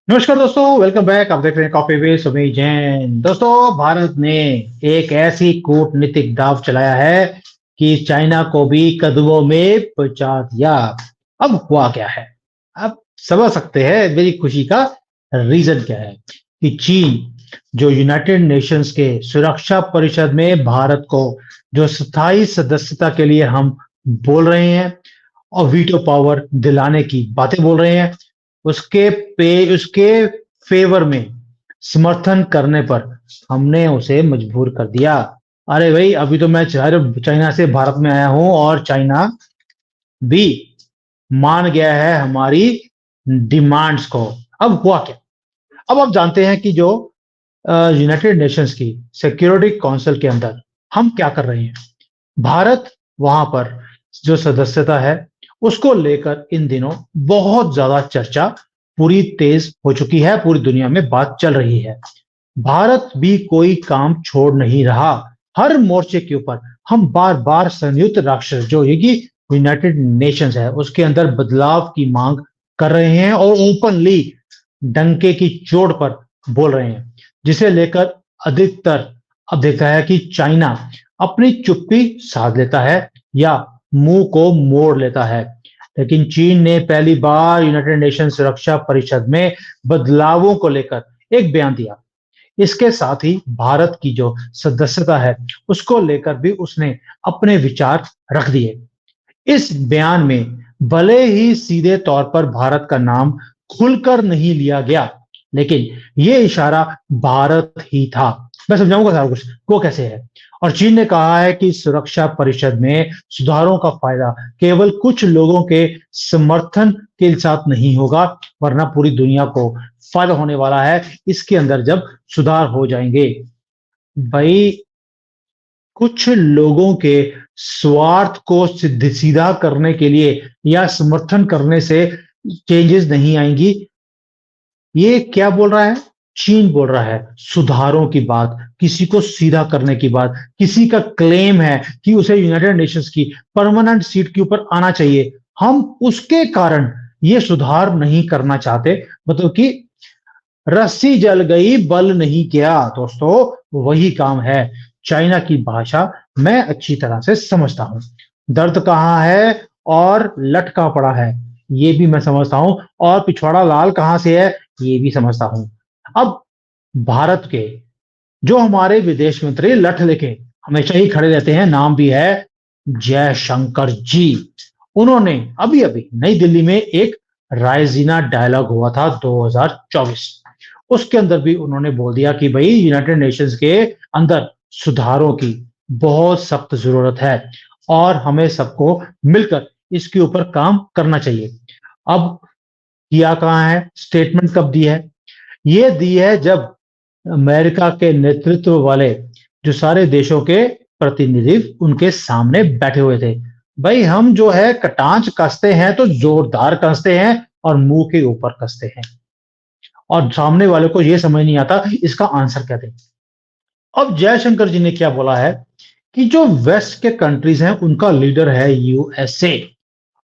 नमस्कार दोस्तों, welcome back. आप देख रहे हैं कॉफी विद सुमीत जैन। दोस्तों, भारत ने एक ऐसी कूटनीतिक दांव चलाया है कि चाइना को भी कदमों में पहुंचा दिया। अब हुआ क्या है? आप समझ सकते हैं मेरी खुशी का रीजन क्या है कि चीन, जो यूनाइटेड नेशंस के सुरक्षा परिषद में भारत को जो स्थायी सदस्यता के लिए हम बोल रहे हैं और वीटो पावर दिलाने की बातें बोल रहे हैं, उसके फेवर में समर्थन करने पर हमने उसे मजबूर कर दिया। अरे भाई, अभी तो मैं चाइना से भारत में आया हूं और चाइना भी मान गया है हमारी डिमांड्स को। अब हुआ क्या? अब आप जानते हैं कि जो यूनाइटेड नेशंस की सिक्योरिटी काउंसिल के अंदर हम क्या कर रहे हैं। भारत वहां पर जो सदस्यता है उसको लेकर इन दिनों बहुत ज्यादा चर्चा पूरी तेज हो चुकी है, पूरी दुनिया में बात चल रही है। भारत भी कोई काम छोड़ नहीं रहा। हर मोर्चे के ऊपर हम बार बार संयुक्त राष्ट्र जो ये कि यूनाइटेड नेशंस है उसके अंदर बदलाव की मांग कर रहे हैं और ओपनली डंके की चोट पर बोल रहे हैं, जिसे लेकर अधिकतर अब देखता है कि चाइना अपनी चुप्पी साध लेता है या मुंह को मोड़ लेता है। लेकिन चीन ने पहली बार यूनाइटेड नेशन सुरक्षा परिषद में बदलावों को लेकर एक बयान दिया। इसके साथ ही भारत की जो सदस्यता है उसको लेकर भी उसने अपने विचार रख दिए। इस बयान में भले ही सीधे तौर पर भारत का नाम खुलकर नहीं लिया गया, लेकिन यह इशारा भारत ही था। मैं समझाऊंगा सारा कुछ वो कैसे है। और चीन ने कहा है कि सुरक्षा परिषद में सुधारों का फायदा केवल कुछ लोगों के समर्थन के साथ नहीं होगा, वरना पूरी दुनिया को फायदा होने वाला है इसके अंदर जब सुधार हो जाएंगे। भाई, कुछ लोगों के स्वार्थ को सीधा करने के लिए या समर्थन करने से चेंजेस नहीं आएंगी। ये क्या बोल रहा है? चीन बोल रहा है सुधारों की बात, किसी को सीधा करने की बात। किसी का क्लेम है कि उसे यूनाइटेड नेशंस की परमानेंट सीट के ऊपर आना चाहिए, हम उसके कारण ये सुधार नहीं करना चाहते। मतलब कि रस्सी जल गई बल नहीं किया। दोस्तों, वही काम है। चाइना की भाषा मैं अच्छी तरह से समझता हूं। दर्द कहाँ है और लटका पड़ा है ये भी मैं समझता हूं, और पिछवाड़ा लाल कहां से है ये भी समझता हूं। अब भारत के जो हमारे विदेश मंत्री लठ लेके हमेशा ही खड़े रहते हैं, नाम भी है जयशंकर जी। उन्होंने अभी अभी नई दिल्ली में एक रायजीना डायलॉग हुआ था 2024, उसके अंदर भी उन्होंने बोल दिया कि भाई यूनाइटेड नेशंस के अंदर सुधारों की बहुत सख्त जरूरत है और हमें सबको मिलकर इसके ऊपर काम करना चाहिए। अब किया कहाँ है? स्टेटमेंट कब दी है? ये दी है जब अमेरिका के नेतृत्व वाले जो सारे देशों के प्रतिनिधि उनके सामने बैठे हुए थे। भाई, हम जो है कटांच कसते हैं तो जोरदार कसते हैं और मुंह के ऊपर कसते हैं, और सामने वाले को यह समझ नहीं आता इसका आंसर क्या दे। अब जयशंकर जी ने क्या बोला है कि जो वेस्ट के कंट्रीज हैं उनका लीडर है यूएसए,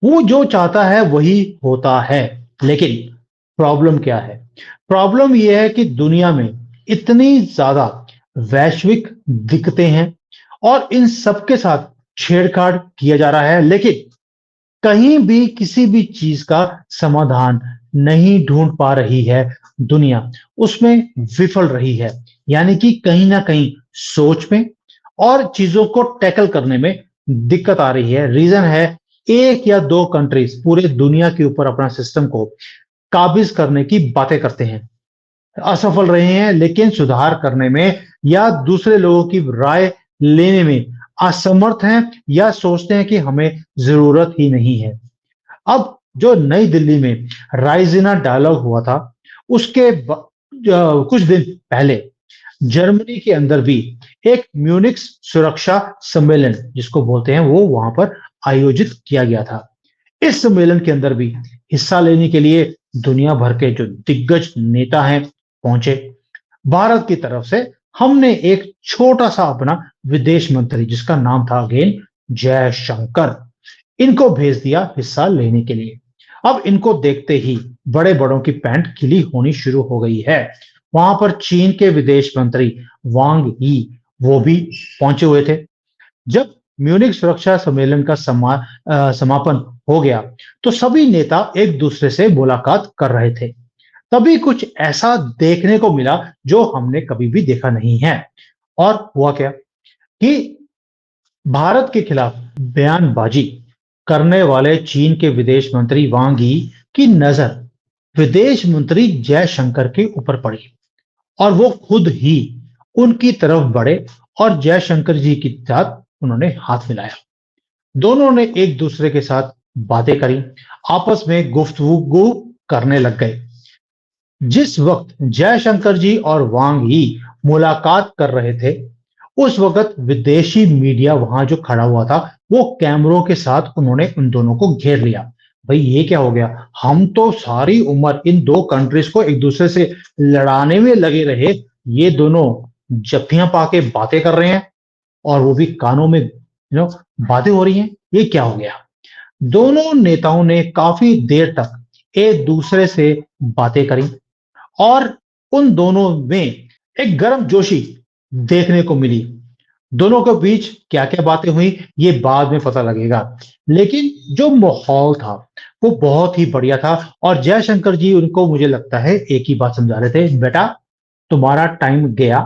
वो जो चाहता है वही होता है। लेकिन प्रॉब्लम क्या है? प्रॉब्लम यह है कि दुनिया में इतनी ज्यादा वैश्विक दिक्कतें हैं और इन सबके साथ छेड़छाड़ किया जा रहा है, लेकिन कहीं भी किसी भी चीज का समाधान नहीं ढूंढ पा रही है दुनिया, उसमें विफल रही है। यानी कि कहीं ना कहीं सोच में और चीजों को टैकल करने में दिक्कत आ रही है। रीजन है एक या दो कंट्रीज पूरे दुनिया के ऊपर अपना सिस्टम को काबिज करने की बातें करते हैं, असफल रहे हैं, लेकिन सुधार करने में या दूसरे लोगों की राय लेने में असमर्थ हैं या सोचते हैं कि हमें जरूरत ही नहीं है। अब जो नई दिल्ली में राइजिना डायलॉग हुआ था उसके कुछ दिन पहले जर्मनी के अंदर भी एक म्यूनिक्स सुरक्षा सम्मेलन जिसको बोलते हैं वो वहां पर आयोजित किया गया था। इस सम्मेलन के अंदर भी हिस्सा लेने के लिए दुनिया भर के जो दिग्गज नेता हैं पहुंचे। भारत की तरफ से हमने एक छोटा सा अपना विदेश मंत्री जिसका नाम था अगेन जयशंकर, इनको भेज दिया हिस्सा लेने के लिए। अब इनको देखते ही बड़े बड़ों की पैंट खिली होनी शुरू हो गई है। वहां पर चीन के विदेश मंत्री वांग यी वो भी पहुंचे हुए थे। जब म्यूनिख सुरक्षा सम्मेलन का समापन हो गया तो सभी नेता एक दूसरे से मुलाकात कर रहे थे। तभी कुछ ऐसा देखने को मिला जो हमने कभी भी देखा नहीं है। और हुआ क्या कि भारत के खिलाफ बयानबाजी करने वाले चीन के विदेश मंत्री वांग यी की नजर विदेश मंत्री जयशंकर के ऊपर पड़ी और वो खुद ही उनकी तरफ बढ़े और जयशंकर जी के साथ उन्होंने हाथ मिलाया। दोनों ने एक दूसरे के साथ बातें करी, आपस में गुफ्तगू करने लग गए। जिस वक्त जयशंकर जी और वांग यी मुलाकात कर रहे थे, उस वक्त विदेशी मीडिया वहां जो खड़ा हुआ था, वो कैमरों के साथ उन्होंने उन दोनों को घेर लिया। भाई ये क्या हो गया? हम तो सारी उम्र इन दो कंट्रीज को एक दूसरे से लड़ाने में लगे रहे, ये दोनों जफ्फियां पाके बातें कर रहे हैं और वो भी कानों में बातें हो रही हैं। ये क्या हो गया? दोनों नेताओं ने काफी देर तक एक दूसरे से बातें करी और उन दोनों में एक गर्मजोशी देखने को मिली। दोनों के बीच क्या-क्या बातें हुई ये बाद में पता लगेगा। लेकिन जो माहौल था वो बहुत ही बढ़िया था और जयशंकर जी उनको मुझे लगता है एक ही बात समझा रहे थे, बेटा तुम्हारा टाइम गया,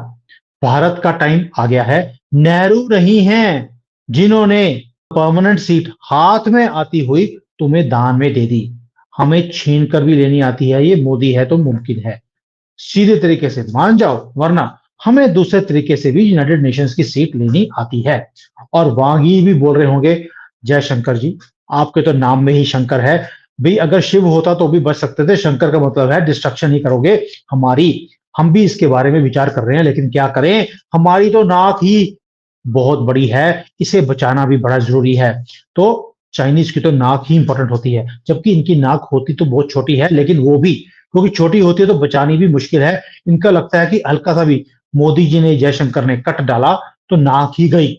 भारत का टाइम आ गया है। नेहरू नहीं हैं जिन्होंने परमानेंट सीट हाथ में आती हुई तुम्हें दान में दे दी। हमें छीन कर भी लेनी आती है, ये मोदी है तो मुमकिन है। सीधे तरीके से मान जाओ वरना हमें दूसरे तरीके से भी यूनाइटेड नेशंस की सीट लेनी आती है। और वांग यी भी बोल रहे होंगे, जयशंकर जी आपके तो नाम में ही शंकर है, भाई अगर शिव होता तो भी बच सकते थे, शंकर का मतलब है डिस्ट्रक्शन ही करोगे हमारी। हम भी इसके बारे में विचार कर रहे हैं लेकिन क्या करें, हमारी तो नाक ही बहुत बड़ी है, इसे बचाना भी बड़ा जरूरी है। तो चाइनीज की तो नाक ही इंपॉर्टेंट होती है, जबकि इनकी नाक होती तो बहुत छोटी है, लेकिन वो भी क्योंकि छोटी होती है तो बचानी भी मुश्किल है। इनका लगता है कि हल्का सा भी मोदी जी ने जयशंकर ने कट डाला तो नाक ही गई।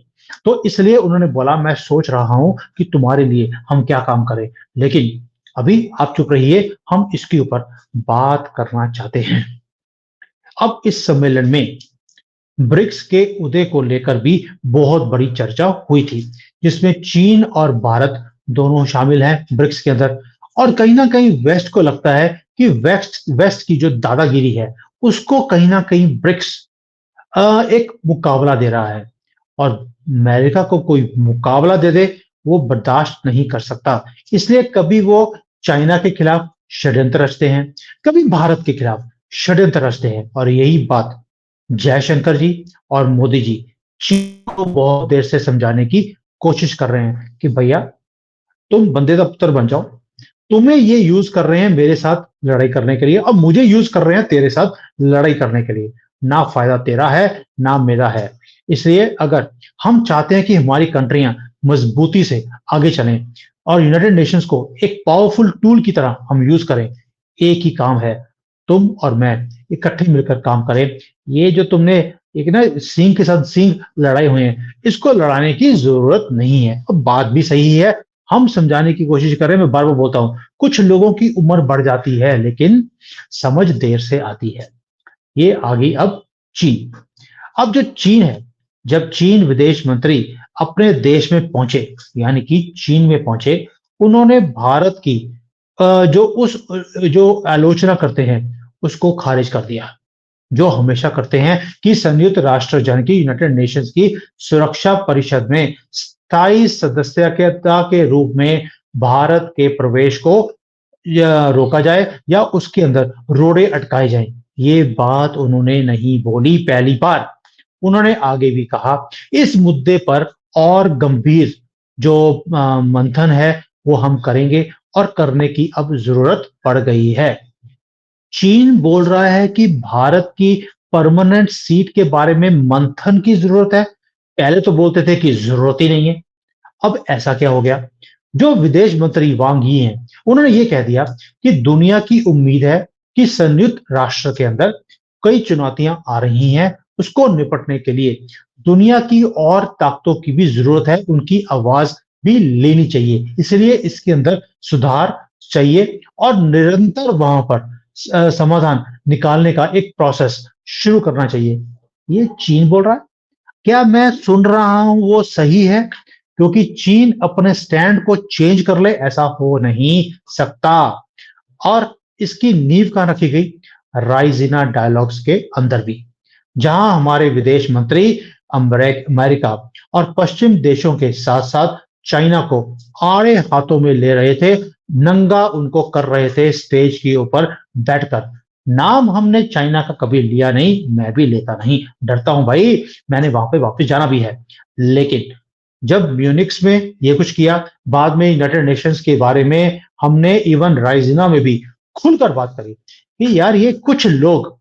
तो इसलिए उन्होंने बोला मैं सोच रहा हूं कि तुम्हारे लिए हम क्या काम करें, लेकिन अभी आप चुप रहिए, हम इसके ऊपर बात करना चाहते हैं। अब इस सम्मेलन में ब्रिक्स के उदय को लेकर भी बहुत बड़ी चर्चा हुई थी, जिसमें चीन और भारत दोनों शामिल हैं ब्रिक्स के अंदर। और कहीं ना कहीं वेस्ट को लगता है कि वेस्ट वेस्ट की जो दादागिरी है उसको कहीं ना कहीं ब्रिक्स एक मुकाबला दे रहा है और अमेरिका को कोई मुकाबला दे दे वो बर्दाश्त नहीं कर सकता। इसलिए कभी वो चाइना के खिलाफ षड्यंत्र रचते हैं, कभी भारत के खिलाफ षड्यंत्र रचते हैं और यही बात जयशंकर जी और मोदी जी चीन को बहुत देर से समझाने की कोशिश कर रहे हैं कि भैया तुम बंदे का पुत्र बन जाओ, तुम्हें ये यूज कर रहे हैं मेरे साथ लड़ाई करने के लिए और मुझे यूज कर रहे हैं तेरे साथ लड़ाई करने के लिए। ना फायदा तेरा है ना मेरा है। इसलिए अगर हम चाहते हैं कि हमारी कंट्रियां मजबूती से आगे चलें और यूनाइटेड नेशंस को एक पावरफुल टूल की तरह हम यूज करें, एक ही काम है, तुम और मैं इकट्ठे मिलकर काम करें। ये जो तुमने एक ना सिंह के साथ सिंह लड़ाई हुए हैं, इसको लड़ाने की जरूरत नहीं है। अब बात भी सही है, हम समझाने की कोशिश करें। मैं बार बार बोलता हूं कुछ लोगों की उम्र बढ़ जाती है लेकिन समझ देर से आती है। ये आ गई अब चीन। अब जो चीन है, जब चीन विदेश मंत्री अपने देश में पहुंचे यानी कि चीन में पहुंचे, उन्होंने भारत की जो आलोचना करते हैं उसको खारिज कर दिया, जो हमेशा करते हैं कि संयुक्त राष्ट्र यानी कि यूनाइटेड नेशंस की सुरक्षा परिषद में स्थायी सदस्यता के रूप में भारत के प्रवेश को या रोका जाए या उसके अंदर रोड़े अटकाए जाएं। ये बात उन्होंने नहीं बोली पहली बार। उन्होंने आगे भी कहा इस मुद्दे पर और गंभीर जो मंथन है वो हम करेंगे और करने की अब जरूरत पड़ गई है। चीन बोल रहा है कि भारत की परमानेंट सीट के बारे में मंथन की जरूरत है। पहले तो बोलते थे कि जरूरत ही नहीं है। अब ऐसा क्या हो गया? जो विदेश मंत्री वांग यी हैं, उन्होंने ये कह दिया कि दुनिया की उम्मीद है कि संयुक्त राष्ट्र के अंदर कई चुनौतियां आ रही हैं, उसको निपटने के लिए दुनिया की और ताकतों की भी जरूरत है, उनकी आवाज भी लेनी चाहिए। इसलिए इसके अंदर सुधार चाहिए और निरंतर वहां पर समाधान निकालने का एक प्रोसेस शुरू करना चाहिए। ये चीन बोल रहा है। क्या मैं सुन रहा हूं वो सही है? क्योंकि चीन अपने स्टैंड को चेंज कर ले, ऐसा हो नहीं सकता। और इसकी नींव कहां रखी गई? राइजीना डायलॉग्स के अंदर भी, जहां हमारे विदेश मंत्री अमेरिका और पश्चिम देशों के साथ साथ चाइना को आड़े हाथों में ले रहे थे, नंगा उनको कर रहे थे स्टेज के ऊपर बैठकर। नाम हमने चाइना का कभी लिया नहीं, मैं भी लेता नहीं, डरता हूं भाई, मैंने वहां पे वापस जाना भी है। लेकिन जब म्यूनिक्स में ये कुछ किया, बाद में यूनाइटेड नेशंस के बारे में हमने इवन राइजिना में भी खुलकर बात करी कि यार ये कुछ लोग,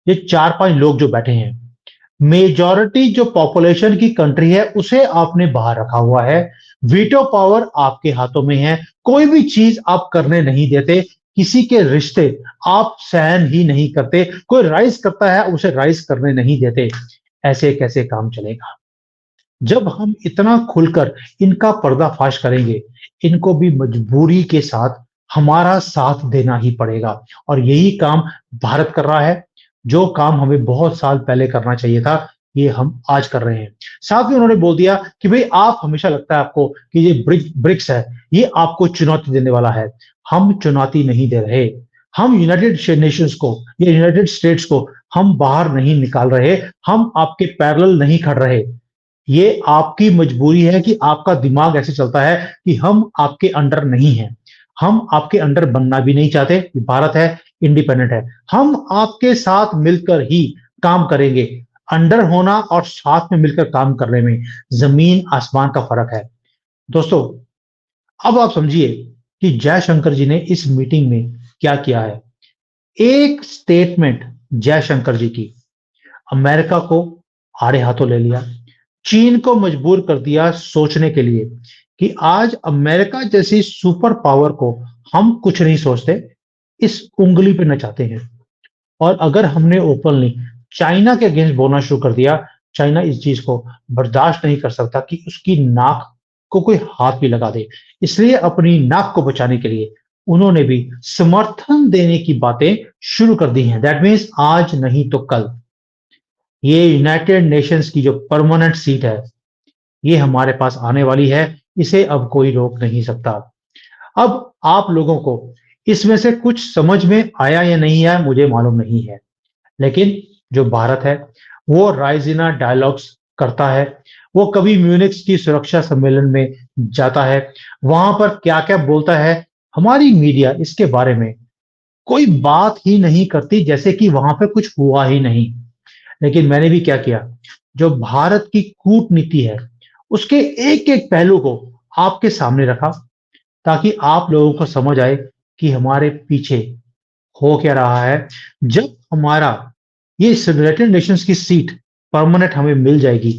ये 4-5 लोग जो बैठे हैं, मेजॉरिटी जो पॉपुलेशन की कंट्री है उसे आपने बाहर रखा हुआ है। वीटो पावर आपके हाथों में है, कोई भी चीज आप करने नहीं देते, किसी के रिश्ते आप सहन ही नहीं करते, कोई राइज करता है उसे राइज करने नहीं देते। ऐसे कैसे काम चलेगा? जब हम इतना खुलकर इनका पर्दाफाश करेंगे, इनको भी मजबूरी के साथ हमारा साथ देना ही पड़ेगा। और यही काम भारत कर रहा है। जो काम हमें बहुत साल पहले करना चाहिए था, ये हम आज कर रहे हैं। साथ में उन्होंने बोल दिया कि भाई आप, हमेशा लगता है आपको कि ये ब्रिक्स है, ये आपको चुनौती देने वाला है। हम चुनौती नहीं दे रहे। हम यूनाइटेड नेशंस को या यूनाइटेड स्टेट्स को हम बाहर नहीं निकाल रहे, हम आपके पैरेलल नहीं खड़ रहे। ये आपकी मजबूरी है कि आपका दिमाग ऐसे चलता है कि हम आपके अंडर नहीं हैं। हम आपके अंडर बनना भी नहीं चाहते। भारत है, इंडिपेंडेंट है। हम आपके साथ मिलकर ही काम करेंगे। अंडर होना और साथ में मिलकर काम करने में जमीन आसमान का फर्क है। दोस्तों, अब आप समझिए कि जयशंकर जी ने इस मीटिंग में क्या किया है। एक स्टेटमेंट जयशंकर जी की अमेरिका को आड़े हाथों ले लिया, चीन को मजबूर कर दिया सोचने के लिए कि आज अमेरिका जैसी सुपर पावर को हम कुछ नहीं सोचते, इस उंगली पे नचाते हैं। और अगर हमने ओपनली चाइना के अगेंस्ट बोलना शुरू कर दिया, चाइना इस चीज को बर्दाश्त नहीं कर सकता कि उसकी नाक को कोई हाथ भी लगा दे। इसलिए अपनी नाक को बचाने के लिए उन्होंने भी समर्थन देने की बातें शुरू कर दी हैं। दैट मीन्स आज नहीं तो कल ये यूनाइटेड नेशंस की जो परमानेंट सीट है, ये हमारे पास आने वाली है। इसे अब कोई रोक नहीं सकता। अब आप लोगों को इसमें से कुछ समझ में आया या नहीं आया मुझे मालूम नहीं है, लेकिन जो भारत है वो राइजिना डायलॉग्स करता है। वो कभी म्यूनिक्स की सुरक्षा सम्मेलन में जाता है, वहां पर क्या क्या बोलता है, हमारी मीडिया इसके बारे में कोई बात ही नहीं करती, जैसे कि वहां पे कुछ हुआ ही नहीं। लेकिन मैंने भी क्या किया, जो भारत की कूटनीति है उसके एक एक पहलू को आपके सामने रखा, ताकि आप लोगों को समझ आए कि हमारे पीछे हो क्या रहा है। जब हमारा ये यूनाइटेड नेशंस की सीट परमानेंट हमें मिल जाएगी,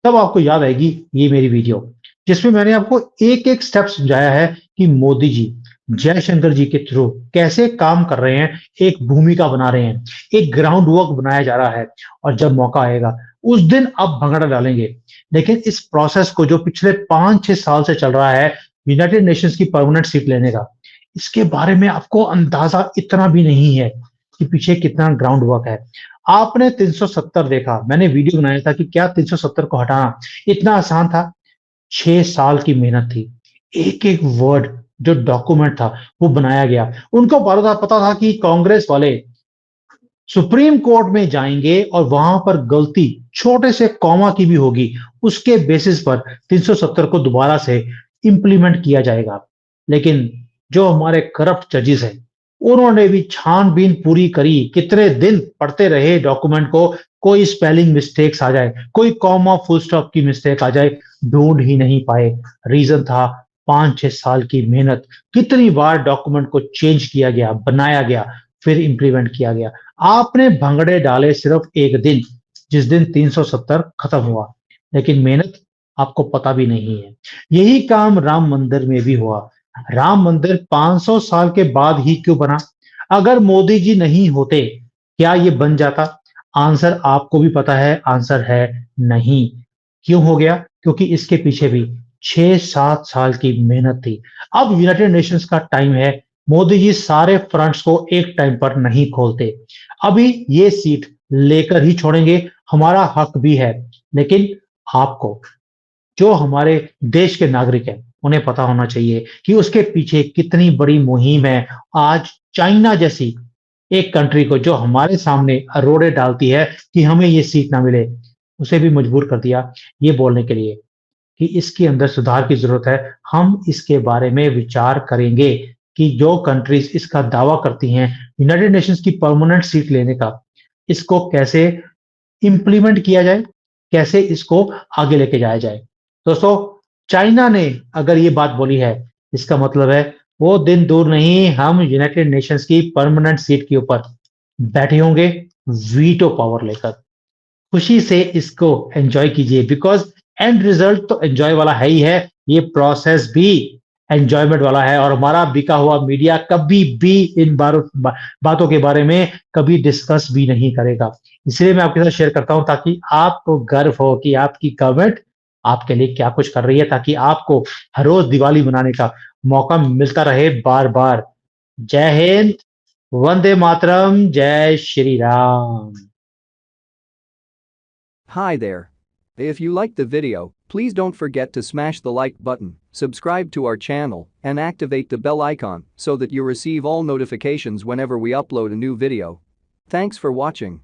तब आपको याद आएगी ये मेरी वीडियो, जिसमें मैंने आपको एक एक स्टेप समझाया है कि मोदी जी जयशंकर जी के थ्रू कैसे काम कर रहे हैं, एक भूमिका बना रहे हैं, एक ग्राउंड वर्क बनाया जा रहा है। और जब मौका आएगा उस दिन आप भंगड़ा डालेंगे। लेकिन इस प्रोसेस को जो पिछले 5-6 साल से चल रहा है यूनाइटेड नेशंस की परमानेंट सीट लेने का, इसके बारे में आपको अंदाजा इतना भी नहीं है कि पीछे कितना ग्राउंड वर्क है। आपने 370 देखा, मैंने वीडियो बनाया था कि क्या 370 को हटाना इतना आसान था? 6 साल की मेहनत थी। एक एक वर्ड जो डॉक्यूमेंट था वो बनाया गया। उनको पता था कि कांग्रेस वाले सुप्रीम कोर्ट में जाएंगे और वहां पर गलती छोटे से कॉमा की भी होगी, उसके बेसिस पर 370 को दोबारा से इंप्लीमेंट किया जाएगा। लेकिन जो हमारे करप्ट जजेस हैं, उन्होंने भी छानबीन पूरी करी, कितने दिन पढ़ते रहे डॉक्यूमेंट को, कोई स्पेलिंग मिस्टेक्स आ जाए, कोई कॉमा फुल स्टॉप की मिस्टेक आ जाए, ढूंढ ही नहीं पाए। रीजन था 5-6 साल की मेहनत। कितनी बार डॉक्यूमेंट को चेंज किया गया, बनाया गया, फिर इंप्लीमेंट किया गया। आपने भंगड़े डाले सिर्फ एक दिन, जिस दिन 370 खत्म हुआ, लेकिन मेहनत आपको पता भी नहीं है। यही काम राम मंदिर में भी हुआ। राम मंदिर 500 साल के बाद ही क्यों बना? अगर मोदी जी नहीं होते, क्या ये बन जाता? आंसर आपको भी पता है, आंसर है नहीं। क्यों हो गया? क्योंकि इसके पीछे भी 6-7 साल की मेहनत थी। अब यूनाइटेड नेशंस का टाइम है मोदी जी सारे फ्रंट्स को एक टाइम पर नहीं खोलते। अभी ये सीट लेकर ही छोड़ेंगे, हमारा हक भी है। लेकिन आपको, जो हमारे देश के नागरिक हैं, उन्हें पता होना चाहिए कि उसके पीछे कितनी बड़ी मुहिम है। आज चाइना जैसी एक कंट्री को, जो हमारे सामने रोड़े डालती है कि हमें ये सीट ना मिले, उसे भी मजबूर कर दिया ये बोलने के लिए कि इसके अंदर सुधार की जरूरत है। हम इसके बारे में विचार करेंगे कि जो कंट्रीज इसका दावा करती हैं यूनाइटेड नेशंस की परमानेंट सीट लेने का, इसको कैसे इंप्लीमेंट किया जाए, कैसे इसको आगे लेके जाया जाए। दोस्तों, चाइना ने अगर ये बात बोली है, इसका मतलब है वो दिन दूर नहीं, हम यूनाइटेड नेशंस की परमानेंट सीट के ऊपर बैठे होंगे वीटो पावर लेकर। खुशी से इसको एंजॉय कीजिए, बिकॉज एंड रिजल्ट तो एंजॉय वाला है ही है, ये प्रोसेस भी एंजॉयमेंट वाला है। और हमारा बिका हुआ मीडिया कभी भी इन बातों के बारे में कभी डिस्कस भी नहीं करेगा। इसलिए मैं आपके साथ शेयर करता हूं, ताकि आपको गर्व हो कि आपकी गवर्नमेंट आपके लिए क्या कुछ कर रही है, ताकि आपको हर रोज दिवाली मनाने का मौका मिलता रहे बार बार। जय हिंद, वंदे मातरम, जय Shri Ram. Hi there. If you liked the video, please don't forget to smash the like button, subscribe to our channel, and activate the bell icon so that you receive all notifications whenever we upload a new video. Thanks for watching.